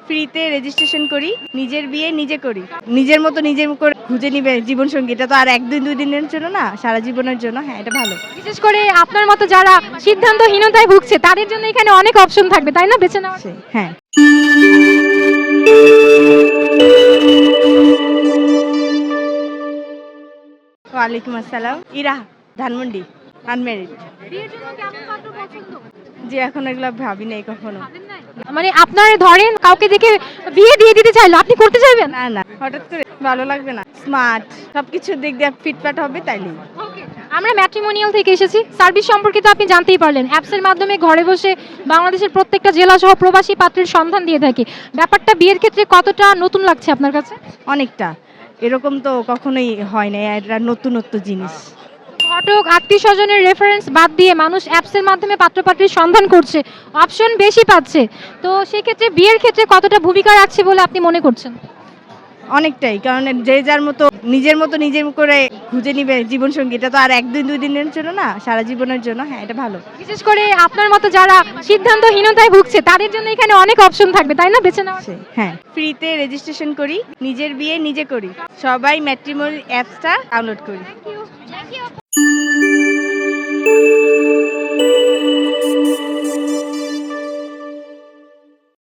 ফ্রিতে রেজিস্ট্রেশন করি, নিজের বিয়ে নিজে করি। নিজের মতো নিজে করে খুঁজে নিবে জীবনসঙ্গী। এটা তো আর ১ দিনের জন্য না, সারা জীবনের জন্য। হ্যাঁ, এটা ভালো। বিশেষ করে আপনার মতো যারা সিদ্ধান্তহীনতায় ভুগছে তাদের জন্য এখানে অনেক অপশন থাকবে, তাই না, বেছে নেওয়ার? হ্যাঁ। ওয়ালাইকুম আসসালাম। ইরা, ধানমন্ডি, আনমেরিড। বিয়ের জন্য কেমন পাত্র পছন্দ? জি, এখন এগুলো ভাবি নাই কখনো। মানে আপনার ধরেন কাউকে দেখে বিয়ে দিয়ে দিতে চাইলো, আপনি করতে চাইবেন? না, না, হঠাৎ করে ভালো লাগবে না। স্মার্ট, সবকিছুর দিক দিয়ে ফিটফাট হবে তাইলেই। আমরা ম্যাট্রিমোনিয়াল থেকে এসেছি। সার্ভিস সম্পর্কে তো আপনি জানতেই পারলেন। অ্যাপসের মাধ্যমে ঘরে বসে বাংলাদেশের প্রত্যেকটা জেলা সহ প্রবাসী পাত্রের সন্ধান দিয়ে থাকি। ব্যাপারটা বিয়ের ক্ষেত্রে কতটা নতুন লাগছে আপনার কাছে? অনেকটা। এরকম তো কখনোই হয় না। এটা নতুনত্ব জিনিস। ঘটক আত্মীয় স্বজনের রেফারেন্স বাদ দিয়ে মানুষ অ্যাপসের মাধ্যমে পাত্রপাত্রীর সন্ধান করছে, অপশন বেশি পাচ্ছে। তো সেক্ষেত্রে বিয়ের ক্ষেত্রে কতটা ভূমিকা রাখছে বলে আপনি মনে করছেন? অনেকটাই। কারণ যে যার মতো নিজের মতো নিজে করে খুঁজে নিবে জীবনসঙ্গী। এটা তো আর ২ দিনের জন্য না, সারা জীবনের জন্য। হ্যাঁ, এটা ভালো। বিশেষ করে আপনার মতো যারা সিদ্ধান্তহীনতায় ভুগছে তাদের জন্য এখানে অনেক অপশন থাকবে, তাই না, বেছে নেওয়ার? হ্যাঁ, ফ্রিতে রেজিস্ট্রেশন করি, নিজের বিয়ে নিজে করি। সবাই ম্যাট্রিমোনিয়াল অ্যাপসটা ডাউনলোড করি।